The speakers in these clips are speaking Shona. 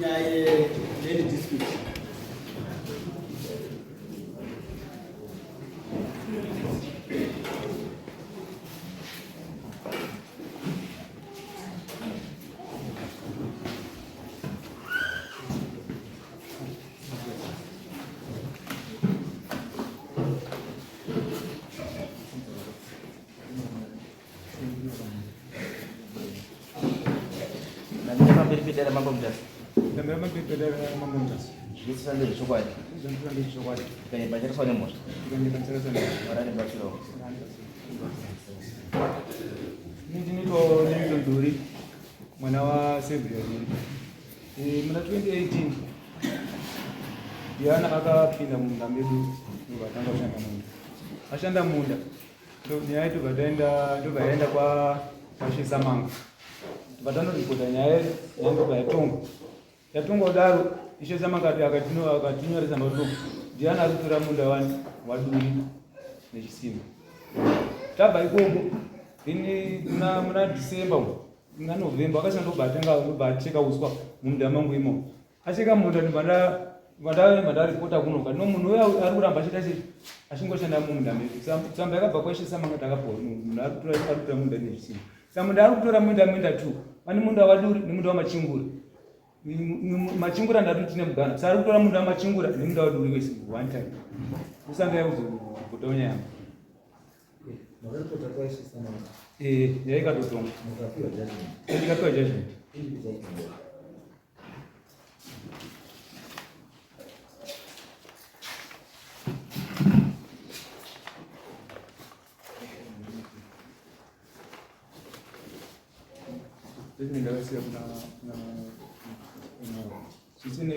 nyaya land dispute. Beda mambo mtasi. Memang beda mambo mtasi. Jadi selalu dicoba. Selalu dicoba. Kayak banyak soalnya mus. Bukan banyak soalnya. Orang yang bercilo. Ini to duri. Manawa February. Mana 2018. Dia anak kakak pindah munda medu. Batanga shamba munda. Ashanda munda. Ndio nyaya tukaenda kwa Shisamanga. Badano ripota nyaya yangu bayatongo yatongo daro ishe Samanga akatinyoresa maduku ndiani akutora munda wani waduri nechisima tabva ikoko ini muna December na November akashandobacheka uswa munda mangu imo acheka munda ripota kunoka no munhu uya ari kuramba achita achingoshanda munda medu tsamba yakabva kwaishe Samanga takapora munhu ari kutora munda nechisima samunda ari kutora munda tu mani munda waduri nemunda wamachingura machingura ndatu tine mugana sari kutora munda wamachingura nemunda waduri wese one time usanga yakuzokutonya yamo yaikatotonga ndikapiwa judgment Ini nggak siap na sini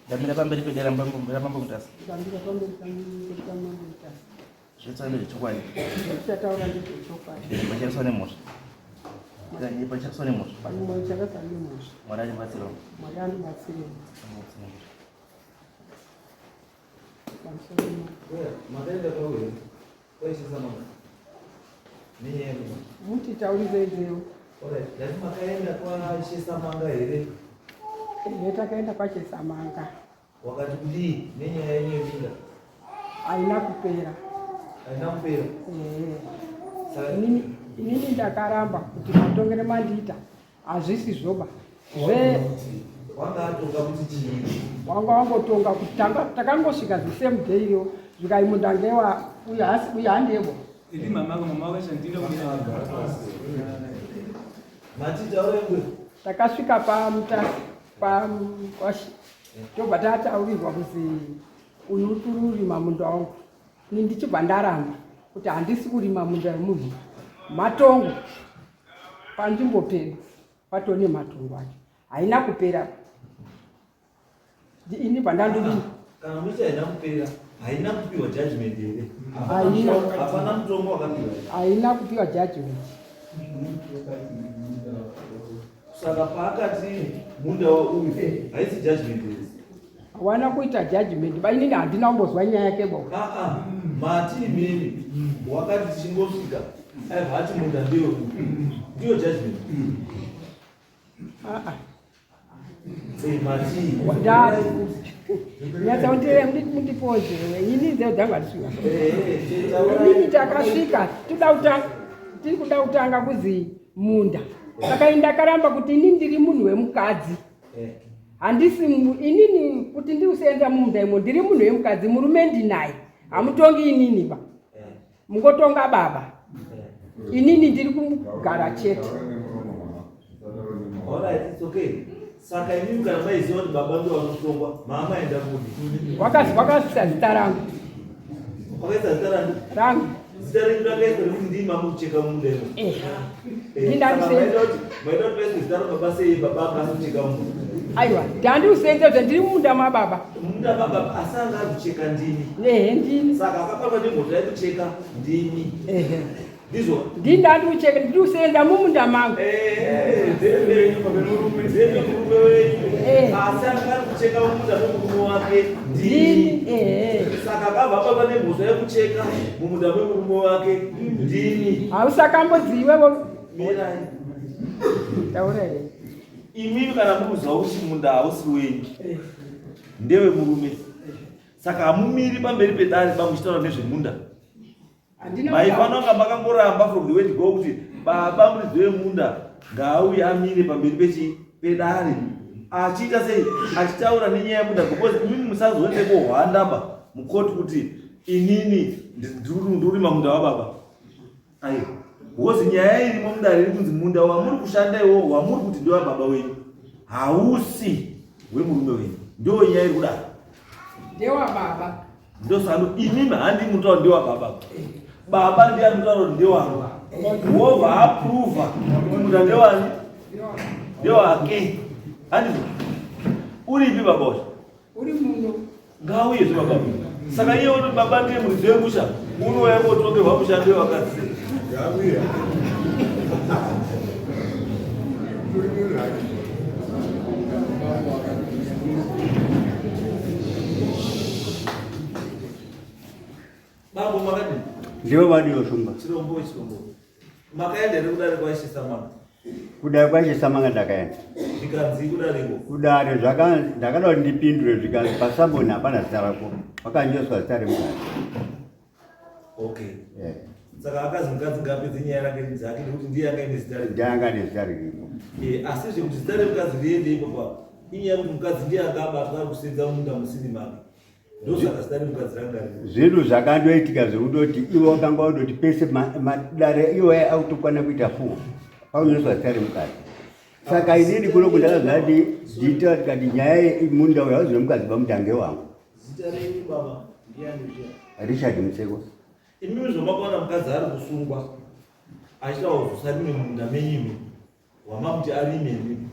Dan berapa beda dalam mambo mtasi. Jadi selalu dicoba. Banyak soalnya mus. Dan ini banyak soalnya mus. Mana yang bercilo. Muti taurize izeo. Lazima kaenda kwa Shisamanga ile. Takaenda kwa Shisamanga. Wakati uli nenyaya yenyewe vinga. Haina kupera. Haina kupera. Nini ndakaramba kuti matongere mandita hazvisi zvoba. Wakatonga kuti chii? Wangotonga kuti takangosvika the same day iyo zvikai mundangewa uya handebo. Ili mama vakashandira matita urengwe takasvika pamutasi tobva tataurirwa kuzi uyu uri kurima munda wangu. Ini ndichibva ndaramba kuti handisi kurima munda wemunhu, matongo panzvimbo pedu patone matongo acho. haina kupera. Ini pandandodini kana mucha haina kupera, haina kupiwa judgment here. Hapana mutombo wakapiwa. Haina kupiwa judgment. Saka pakati munda uyu haisi judgment here. Hawana kuita judgment. Bainini handina kumbozwa nyaya yake bo. Mati mimi wakati chingosvika hati munda ndio judgment. Mati Wada. Nyata untere mundipoze. Ini ndio dzanga tsuka. Ini takasvika tiri kuda kutanga kuzi munda. Saka ndakaramba kuti ini ndiri munhu wemukadzi. Handisi inini kuti ndiusenza munda imo ndiri munhu wemukadzi, murume ndinaye. Hamutongi inini ba. Mungotonga baba. Inini ndiri kugara chete. Alright, it's okay. Saka inini kana maiziva kuti baba ndio vanotongwa, mama enda kuti. Wakasisa zita rangu. Wakaisa zita rangu. Zita renyu rakaiswa rekuti ndii mama kucheka munda imo. Ndindakusenza. Maida kuti paiswe zita rababa sei baba akazocheka munda. Aiwa, ndandiusenza kuti ndiri munda mababa. Munda baba asanga kucheka ndini. Ndini. Saka akabatwa nemhosva yekucheka ndini. Ndizvo. Ndindandiucheka ndiusenza mumunda mangu. Murume wenyu. Asi akari kucheka mumunda memurume wake ndini. Saka akabatwa nemhosva yekucheka mumunda memurume wake ndini. Hausakambodziwewo. Mirai. Taurere. Imimi kana mukuziva kuti munda hausi wenyu, ndewe murume. Saka hamumiri pamberi pedare muchitaura nezvemunda. Maifanonga makangoramba from the word go kuti baba muridzi wemunda ngaauye amire pamberi pedare achiita sei, achitaura nenyaya yemunda, because imimi musazoende kohwandaba mukoti kuti inini ndirima munda wababa. Aiwa. Because nyaya irimo mudare iri kunzi munda wamuri kushanda iwo wamuri kuti ndewa baba wenyu hausi wemurume wenyu, ndio nyaya iri kudaro. Ndewa baba. Ndio sano inini handi mutaura ndewa baba. Baba ndiye mutaura ndewangu. Jehovah approve munda ndewani? Ndewake. Handi uripi baba wacho? Uri muno. Ngauye baba. Saka iye uno baba ndiye muridzi wemusha, unouya kotongerwa musha ndewakadzi. Ngauye. Babo makadini? Ndiyo vadiyo shumba. Chirombo. Makaenda ere kudare kwaishisamanga? Kudare kwaishisamanga ndakaenda. Zvikanzi kudareko? Kudare ndakada kuti ndipindure zvikanzi pasaboni hapana zita rako. Pakanjoswa zita remukadzi. Okay. Saka akazi mukadzi ngapedze nyaya yake dzake nekuti ndiye anga ine zita rake. Ndiye anga ine zita riripo. Asi zvekuti zita remukadzi riende ipapo inyaya yekuti mukadzi ndiye akabatwa ari kusenza munda musini make. Ndosaka zita remukadzi ranga riripo. Zvinhu zvakandoitika zvekutoti iwe wakanga wadoti pese madare iwe autokwana kuita fuwo. Pakunyoswa zita remukadzi. Saka inini kunoku ndakaziva kuti ndiita tikati nyaya yemunda uyo hauzive mukadzi pamutange wangu. Zita renyu baba ndiani ndiye? Richard Museko. Imimi zvamakaona mukadzi ari kusungwa achida kuzosarime munda menyimi wamamuti arime imimi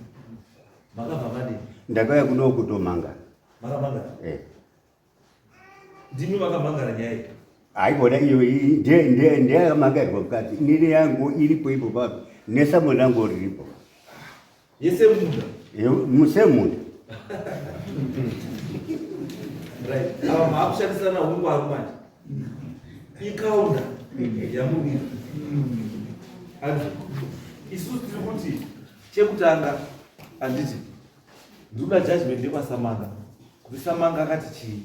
makabva madini? Ndakauya kuno kutomanga. Makamangara? Ndimi makamangara nyaya iyi? Haikona iyo ndeyakamangarirwa mukadzi. Nini yangu iripo ipo papo. Nesamoni rangu riripo. Yese munda? Musemunda. Right. Ava maakushandisana hungwaru manje. Ikaunda yamuviri. Isusu tiri kuti chekutanga handiti ndikuda judgment yepasamanga kuti samanga akati chii,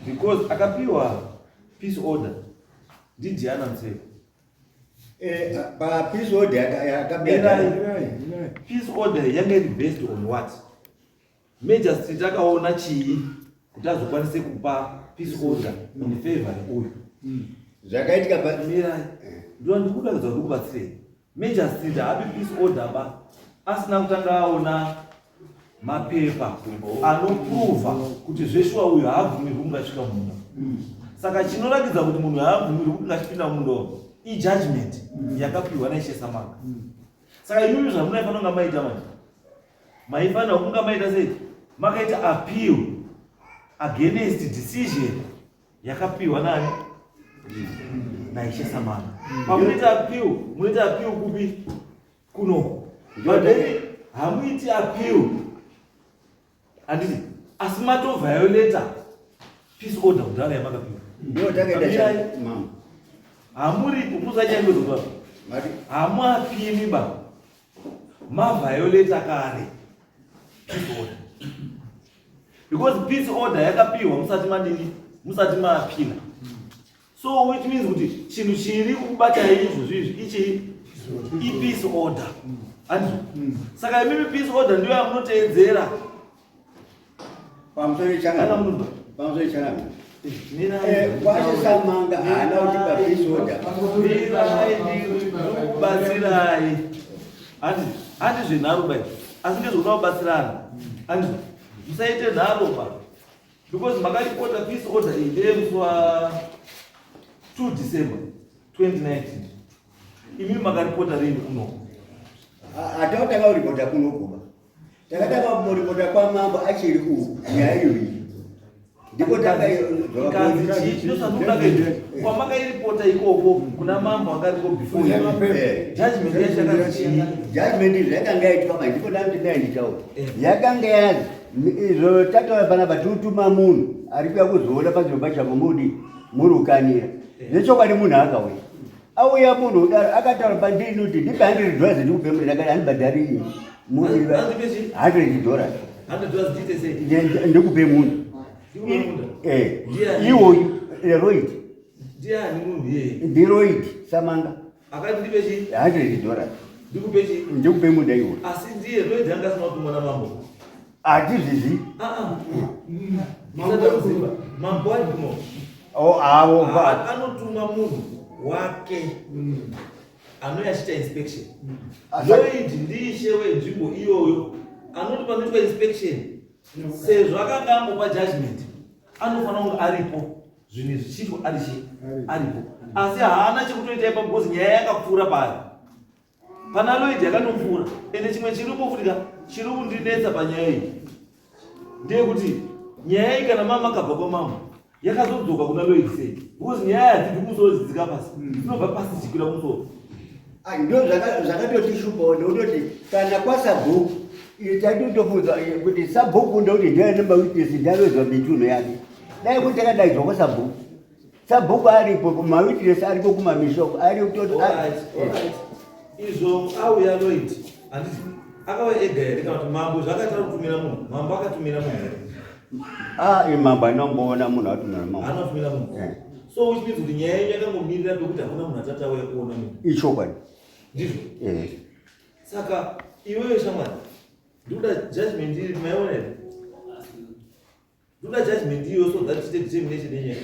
because akapiwa peace order ndiDiana Museko. Pa peace order peace order yanga iri based on what? Major Street akaona chii kuti azokwanise kupa peace order in favor uyu. Zvakaitika pamira ndo ndikuda kuza kubatsira. Major Street hapi peace order ba asina kutanga aona mapepa anoprova kuti zveshwa uyu haabvumirwi kungasvika muno. Saka chinoratidza kuti munhu haabvumirwi kuti ngachipinda muno ijudgment yakapiwa naishe Samanga. Saka imimi zvamunaifanira kunga maita manje maifana kunga maita sei makaita appeal against decision yakapiwa nani naishe Samanga. Pamuita appeal kupi kuno badeni hamuiti appeal anditi asimato violator peace order udala yamakapiwa ndio takaenda mama hamuri musachaendo zotwa mati hamwapimi ba ma violator kare peace order because peace order yakapiwa musati maapila. So which means kuti chinhu chiri kubata izvozvi ichi peace order andizvo. Saka imimi peace order ndiyo yamunoteedzera pamusoro changa kwacho Samanga haana kutipa peace order batsirai handi zvenharo bai asi ndezvokuda kubatsirana andizvo musaite nharo ba because makaripota peace order iyi ndeyemusi wa 2 December 2019 imimi makaripota rini kuno atautanga kuripota kuno kuba takatanga kuripota kwa mambo achiri ku nyaya iyoyi ndipo kwamakairipota ikoko kuna mambo angariko before judgment judgment yakanga yaitwa mai ndipo ndati ndainditaura yakanga yazi izvo tataura pana patutuma munhu ari kuya kuzoona pazviromba chavo murukanira nechokwadi munhu akauya auya munhu udaro akataura pandiri noti ndipe $100 ndikupe muri ndakati handibhadhari $100 ndikupe munhu iwoyu Royd ndiroid Samanga $100 ndikupe muda iwoyu hatizvizi mambo arikuno anotuma munhu wake anouya achita inspection. Lloyd ndiishe wenzvimbo iyoyo anoti panoitwa inspection sezvo akanga ambopa judgment anofanira kunge aripo zvinhu zvichitwa aripo asi haana chekutoita ipa because nyaya yakapfuura pari pana Lloyd yakanopfuura ende chimwe chiripo futika chiri kundinetsa panyaya iyi ndeyekuti nyaya iyi kana mama akabva kwamama yakazodzoka kuna Lloyd sei because nyaya hadzibvi kumusorodzidzika pasi dzinobva pasi dzichikwira kumusoro. Ndo zvakatotishupawo ndototi kana kwasabhuku tatitofunza kuti sabhuku ndoti ndiye nemawitness ndavezwa mitunho yake dai kuti takadaidzwa kwasabhuku sabhuku aripo mawitness aripo kumamishoko ari kutoti izvo auya Lloyd handiti akauya ega here kana kuti mambo zvakaita kutumira munhu mambo akatumira munhu here mambo anomboona munhu atumira mambo anotumira munhu so which means kuti nyaya yenyu yakangomirira pekuti hakuna munhu atati auya kuona munhu ichokwadi ndizvo saka iweyo shamwari ndikuda judgment iri maiona here ndikuda judgment iyo so that chite determination yenyaya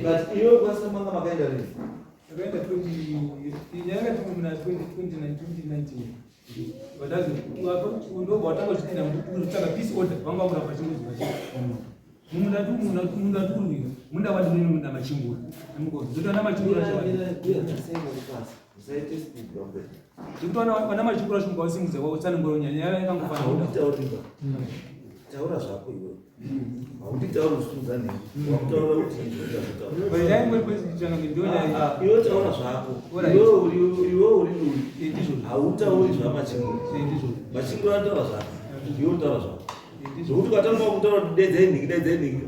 but iwe kwaSamanga makaenda rini? Akaenda 2019 badazi ndo wataka chini unataka peace order vanga kuna pachimbuzi munda wadi nini munda machinguru amko zoto na machinguru wana machinguru shumba wasimuze wa utsani ngoro nyanya yakangofana taura zvako iwe haunditauri usungane wakutaura kuti bali ngwe kwezitana ndonya iwe taura zvako iwe uri ndizvo hautauri zvamachinguru machinguru anotaura zvako iwe unotaura zvako zvokuti ukatanga kutaura kuti dedzei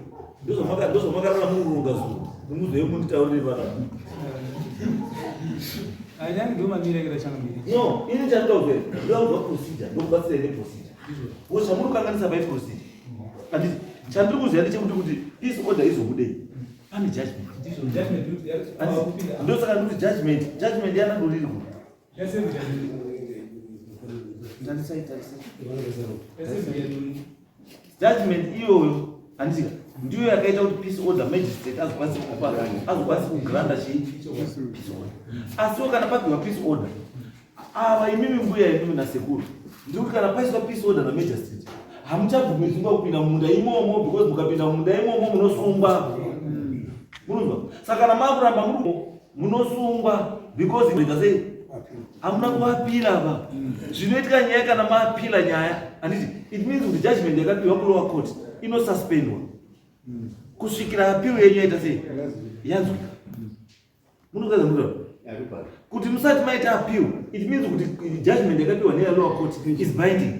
ndozvamakarara murunga zuva muzoye munditaurire vana ayani ndo mamira kira changa miri no ini chandaudzwa ndaudzwa procedure ndokubatsira neprocedure wosha muri kukanganisa by procedure anditi chandiri kuziva ndechekuti kuti peace order izobudei pane judgment ndosaka ndikuti judgment yanandoriri kuti judgment iyoyo andika ndiyo yakaita kuti peace order magistrate azokwanisa kugranda peace order asiwo kana papiwa peace order ava imimi mbuya imimi nasekuru ndikuti kana paiswa peace order namagistrate hamuchabvumidzwa kupinda munda imomo, because mukapinda munda imomo munosungwa. Munozwa? Saka kana makuramba munosungwa because ita sei hamuna kuvapira apa. Zvinoitika nyaya kana mapira nyaya, handiti it means kuti judgment yakapiwa kulower court inosuspendwa kusvikira appeal yenyu yaita sei yanzwika. Munozwa zvamutaura kuti musati maita appeal, it means kuti judgment yakapiwa nelower court is binding.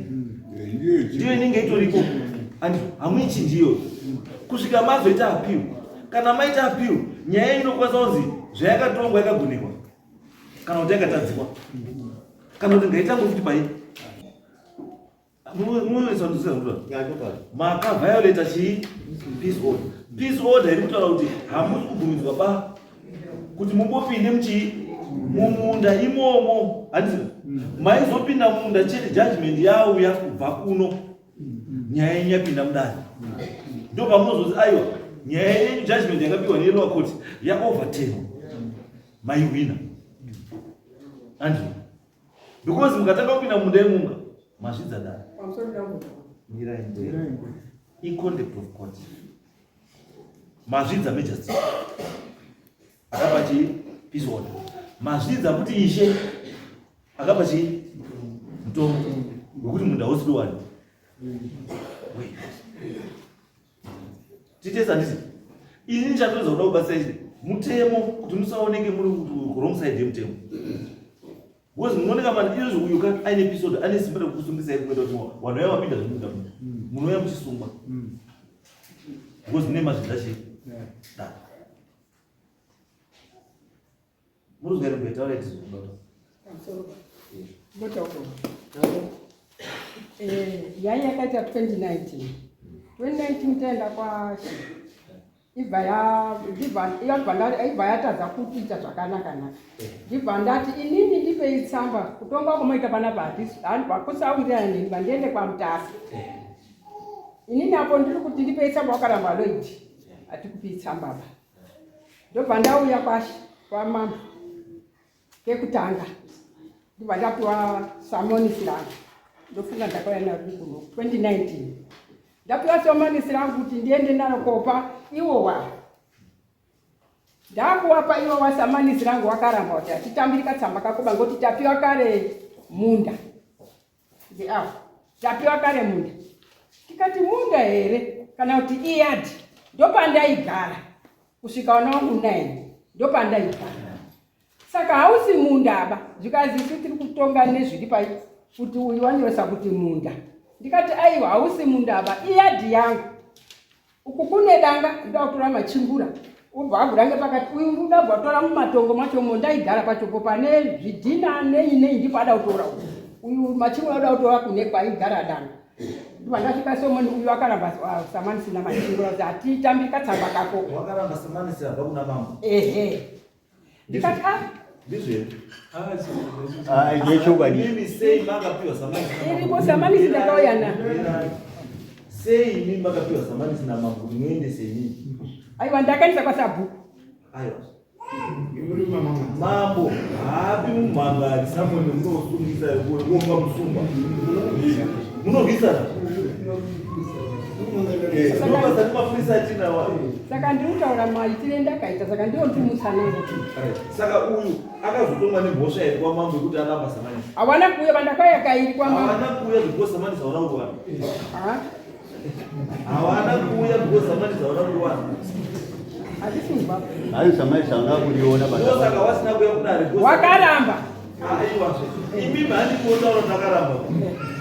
Ndiyo inenge itoripo and hamuichinjiyo kusvika mazoita appeal. Kana maita appeal, nyaya inokwanisa kunzi zvayakatongwa yakagunikwa kana kuti yakatadzikwa kana kuti ngaitangwe futi pai. Maka violate peace order. Peace order iri kutaura kuti hamusi kubvumidzwa ba kuti mumbopinde mumunda imomo. Handiti maizopinda munda chete judgment yauya kubva kuno nyaya yenyu yapinda mudare, ndo pamunozoti aiwa nyaya yenyu judgment yakapiwa nelower court yaoverturn, maiwina. Andrew, because mukataka kupinda munda yemunga mazvidza dare conduct of court mazvidza majesty akapa peace order, mazvidza kuti ishe akapa mutombo wekuti munda hausi wani. Titesa ndisi ini ndichatoza kuda kubasa ichi mutemo kuti musaoneke muri wrong side yemutemo. Because munooneka mani izvo uyuka aine peace order ane simba rekusungisa iri kuenda kuti vanhu vaya vapinda zvemunda munouya muchisungwa because mune mazvidza da muruzwa iri kuitaura iti yaya yakaita 2019 taenda kwashi ibva yatadza kuita zvakanaka naka. Ndibva ndati inini ndipei tsamba kutonga kumoita panapa hakusaurirana neni ndiende kwamutasi. Inini apo ndiri kuti ndipei tsamba wakaramba Lloyd hatikupei tsamba apa. Ndobva ndauya kwashi kwamambo kekutanga ndibva ndapiwa samonisi rangu ndofunga ndakauya naro kuno 2019 ndapiwa samonisi rangu kuti ndiende naro kopa iwo wa ndakuwapa iwo wa samonisi rangu wakaramba kuti atitambirika tsamba kakoba ngoti tapiwa kare munda tapiwa kare munda. Tikati munda here kana kuti iyadi ndopandaigara kusvika wana wangu 9 ndopandaigara. Saka hausi munda aba zvikazi tiri kutonga nezviri pai kuti uyu wanyosa kuti munda. Ndikati aiwa hausi munda aba iyadi yangu uku kune danga ndotora machimbura ubva agurange pakati uyu ndabva tora mumatongo macho ndaigara pachopo pane zvidhina nei ndipo ada kutora uyu machimbura ada kutora kune kwaigara danga. Ndibva ndasvika somoni uyu akaramba samanisi namachimbura kuti atitambika tsamba kako wakaramba samanisi abva kuna mambo. Ndikati mimi sei makapiwa samanisi iripo samanisi ndakauya na sei mimi makapiwa samanisi na mambo niende sei aiwa ndakanisa kwasabhuku aiwa mambo hapi mumhangari samoni munosungisa kuomba musungwa munovisa saka ndiri kutaura maitire ndakaita saka ndiwo ndimusanangu. Saka uyu akazotongwa nemhosva here kwamambo yekuti anamba samanisi hawana kuuya vandakauya kairi kwamambo. Hawana kuuya because samanisi hawana kuwana. Hawana kuuya because samanisi hawana kuwana. Hatisingwa hayi samanisi hawana kuliona bana. Saka wasina kuuya kudare wakaramba. Aiwa imimi handikuotaura ndakaramba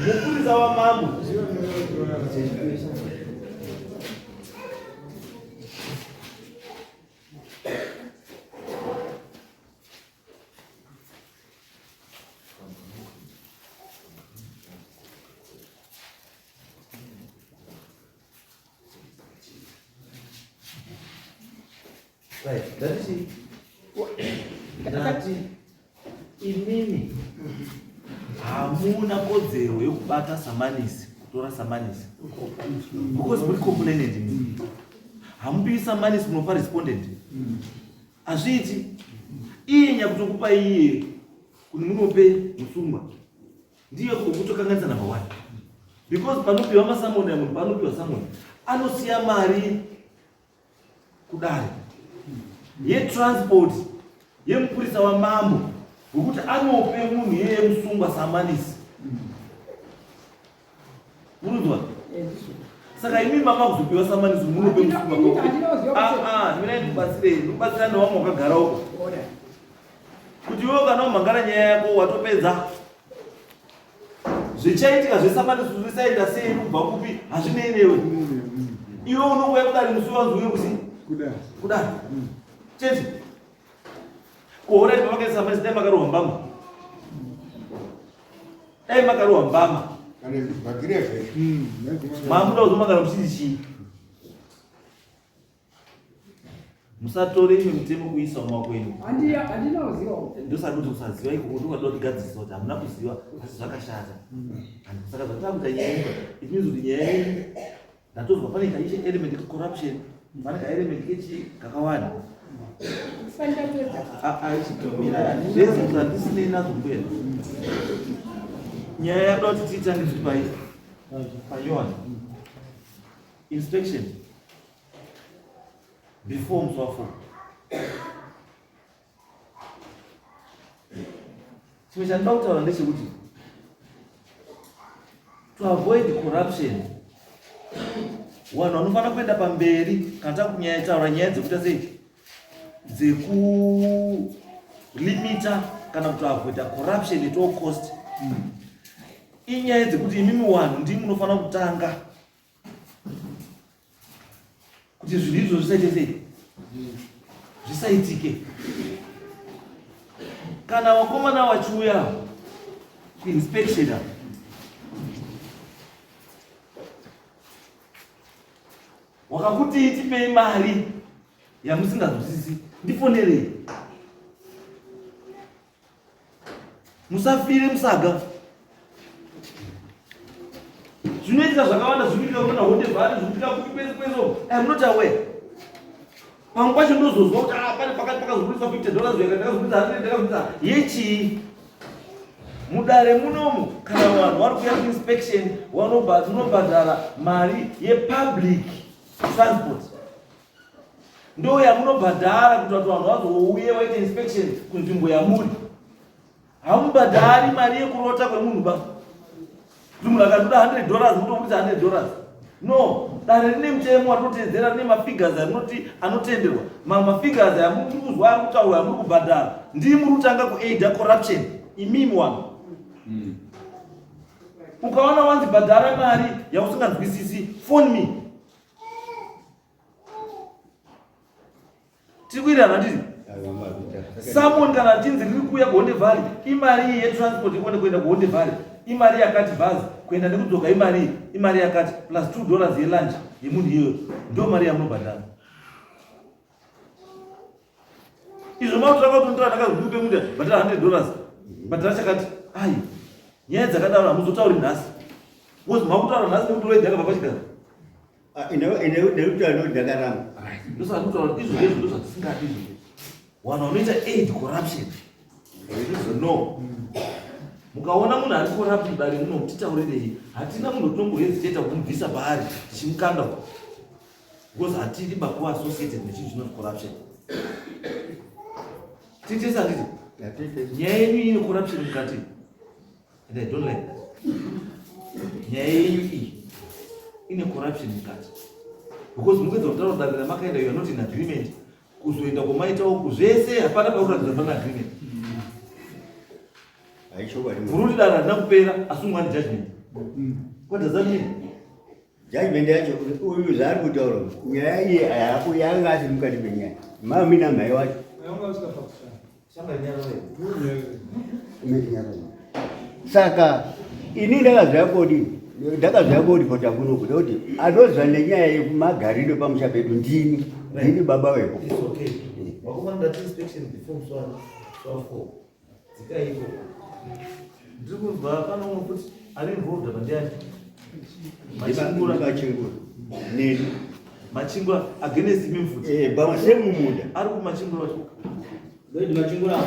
mupurisa wamambo. Ndati imimi hamuna kodzero yekubata samanisi, kutora samanisi because muri complainant imimi hamupiwi samanisi, munopa respondent. Azviiti iye nyakutokupa iye kuti munope musungwa ndiye kutokanganisa number 1 Because panopiwa masamoni ya munhu, panopiwa samoni anosiya mari kudare yetransport yemupurisa wamambo wekuti anope munhu yeye musungwa samanisi. Munonzwa? Saka imi mama kuzopiwa samanisi munope musungwa. Ndimene ndikubatsire, ndikubatsira newamwe wakagara uko. Kuti iwe kana umhangara nyaya yako watopedza. Zvichaitika zvesamanisi zvisaenda sei kubva kupi hazvinei newe. Iwe unouya kudari musi wanzuye kusi kudari. Chete. Kuhora ndivakaisa samanisi dai makarohwa mbama. Dai makarohwa mbama. Mamuda kuzomagara muchiti chii. Musatore imwe mitemo kuisa mumaoko enyu. Handina kuziva. Ndosati kuti kusaziva iko ndoda kutigadzirisa kuti hamuna kuziva asi zvakashata. Saka zvatakuita nyaya iyi, it means kuti nyaya yenyu ndatozwa pane kaishe element yecorruption, pane kaelement kechi kakawanda. Aichitomira zvese kuti handisinei nazvo mbuyana. Nyaya yakuda kuti tiitange tiri panyowani. Inspection before musi wa4. Chimwe chandinoda kutaura ndechekuti to avoid corruption, vanhu vanofanira kuenda pamberi kana takunyaya nyaya dzekuita sei dzekulimita kana kuti avoida corruption at all cost. Inyaya dzekuti imimi vanhu ndimi munofanira kutanga kuti zvinhu izvo zvisaite sei zvisaitike. Kana wakomana wachiuya kuinspection wakakuti tipei mari yamusingazwisisi, ndifonerei. Musafire musaga. Zvinoitika zvakawanda zvinoitika kuna Hondebhari, zvinoitika kupi kwese. Munoti aware. Pamwe pacho ndozozwa kuti pane pakati pakazoburiswa $50 yakandakazobudisa $100 yechi. Mudare munomu kana vanhu vari kuya kuinspection vanobhadhara mari yepublic transport. Ndo yamunobhadhara kuti vanhu vazouye vaite inspection kunzvimbo yamuri. Hamubhadhari mari yekurota kwemunhu ba. Kuti munhu akandoda $100 mutobudisa $100. No, dare rine mutemo watotedzera rine mafigures anoti anotenderwa. Mafigures amuri kuzwa ari kutaura amuri kubhadhara. Ndiri muri kutanga kuaida corruption. Imimi wangu. Ukaona wanzi bhadhara mari yausinganzwisisi, phone me. Tikuirana ndiri? Someone kana chinzi riri kuuya kuHonde Valley, imari yetransport ikone kuenda kuHonde Valley. Imari yakati bhazi kuenda nekudzoka imari yakati plus $2 yelunch yemunhu iyoyo. Ndio mari yamunobhadhara. Izvo makutsvaka kuti ndira ndakazokupe kuti bhadhara $100. Bhadhara chakati ai nyaya dzakadaro hamuzotauri nhasi. Wozi makutaura nhasi nekuti weidhaka papachigara. Neutano ndakaramba. Ndosati kutaura izvo izvo ndozvatisingadi izvo. Vanhu vanoita aid corruption. No. Mukaona munhu ari corrupt mudare muno mutitaurei. Hatina munhu tinongohesitata kumubvisa paari tichimukanda. Because hatiri bakuwa associated nechinhu chinoti corruption. Titesa nditi? Nyaya yenyu ine corruption mukati. And I don't like that. Nyaya yenyu iyi ine corruption mukati. Because mungedza kutaura kudare ramakaenda you are not in agreement. Kuzoenda kumaita uku zvese hapana pauratidza pana agreement. Muruti dare handina kupera asi umwe ane judgment. What does that mean? Judgment yacho uyu zvari kutaura nyaya iyi yanga asiri mukati menyaya. Mami namai wacho. Saka ini ndakaziva kuripota kuno kuti anoziva nenyaya yemagariro pamusha pedu ndini baba wepo. It's okay. Wakomana ndati inspection before so dzikaiko. Ndiri kunzwa pana umwe kuti ari involved apa ndiani? Machingura against imi mfuti. Pamusemu munda. Ari kumachingura wacho. Ndoiti machingura.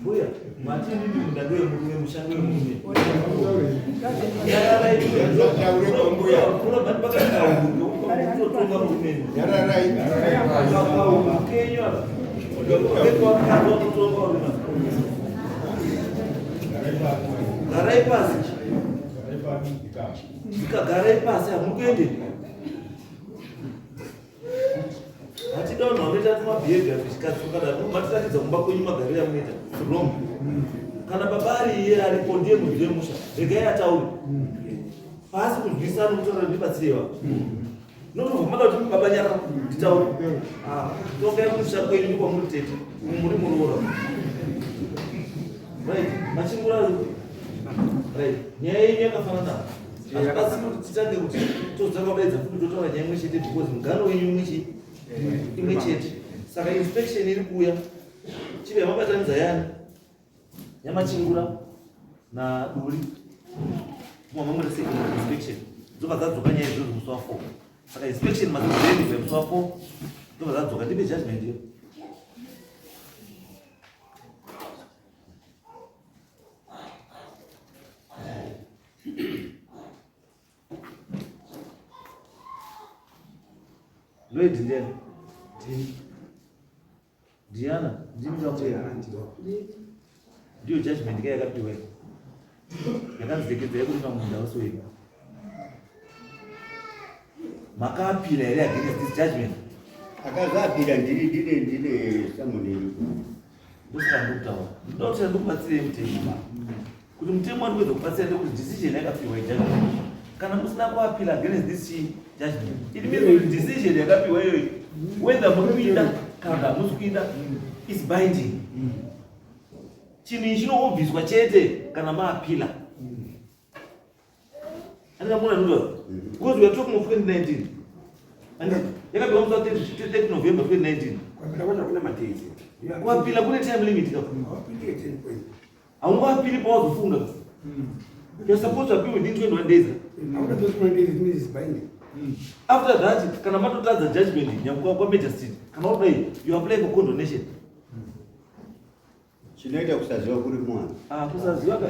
Buya, matini ndi mundadwe murume mushango wemurume. Garai pasi. Garai pasi amukuende. Hatidawo naoneta tuma behavior zvikazukana matitaridza kumba kwenyu magariro amunoita wrong. Kana baba ari iye aripo ndiye munhu wemusha regai ataure pasi kunzwisana kutaura ndibatsirewa notobvumaka kuti baba nyara nditaure tokai kumusha kwenyu ndikwamuri tete muri muroora right machingura right nyaya yenyu yakafanana asi kuti titange kuti todzakabaidza futi totaura nyaya imwe chete because mugano wenyu imwe chete saka inspection iri kuuya chive mabatanidza yani yamachingura na duri mamamuri second inspection dzoka dzadzoka nyaya izvozvo musi wa 4 saka inspection mazozeni musi wa 4 dzoka dzadzoka ndibe judgment iyo Lloyd ndiani? Diana, ndiyo judgment kaya yakapiwa. Yakanzekedzera kuti munda usoiba. Makapira here against this judgment. Akazapira ndiri samunini. Ndosandokutaura. Ndoti ndokubatsire mutemo. Kuti mutemo wari kuwedza kubatsira ndekuti decision yakapiwa judgment. Kana musina kuapira against this judgment. It means the decision yakapiwa iyoyo whether murikuinda kana musikuinda is binding. Chinhu chinoobviswa chete kana maapila. Andina muna ndodo. Because we are talking of 2019. And yakapiwa musi wa 30 November 2019. Kuapila kune time limit ka. Haungoapili pawazofunga. You're supposed to appeal within 21 days. After those 21 days, it means it's binding. After that, kana matotadza judgment nyamuka kwa majesty. Kana udai you apply for condonation. Chinoita kusaziwa kuri mwana. Kusaziwa ka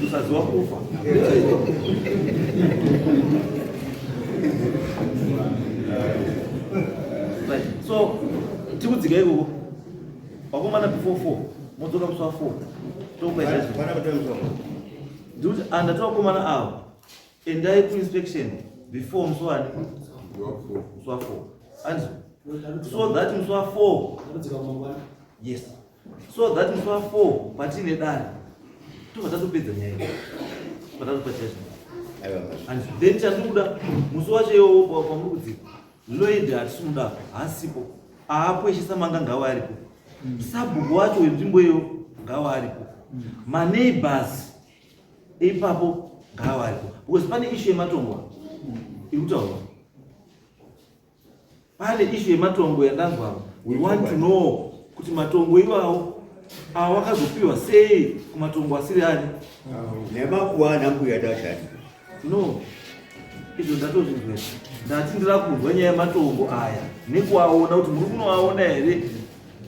kusaziwa kufa. Right. So, tikudzika ikoko. Wakomana before 4. Modzoka musi wa 4. Tokupa judgment. Pana kutemso. Dude, and tokomana awo. Endai to inspection before musi wa 4. And so that musi wa 4. Yes. So that musi wa 4 patine dare. Tovatopedza nyaya. Patatopa judgment. And then chanduda musi wacho iwowo pamurikudzika. Lloyd hatisumuda hasipo. Aapo echisamanga ngawa aripo. Sabhuku wacho wenzvimbo iyo ngawa aripo. Maneighbors ipapo ngawa aripo. Because pane issue yematongo irikutaurwa. Pane issue yematongo yandanzwa. We want to know kuti matongo iwawo awakazopiwa sei kumatongo asiri ani. Nemakuwana mbuya tashati. No. Izvo ndatozvinzwa. Ndati ndira kunzwa nyaya yematongo aya nekuaona kuti muri kunoaona here.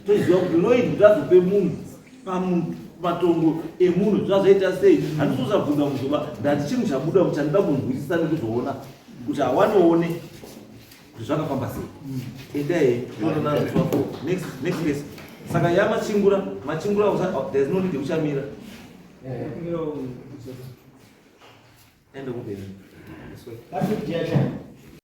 Toziva kuti Lloyd kuti azope munhu pamatongo emunhu zvazoita sei. Handizozabvunza muzoba ndati chinhu chabuda muchandida kunzwisisa nekuzoona kuti awanoone kuti zvakafamba sei. Endai toona next place. Saka yamachingura there's no need yekuchamira. Ende kupera. That's it,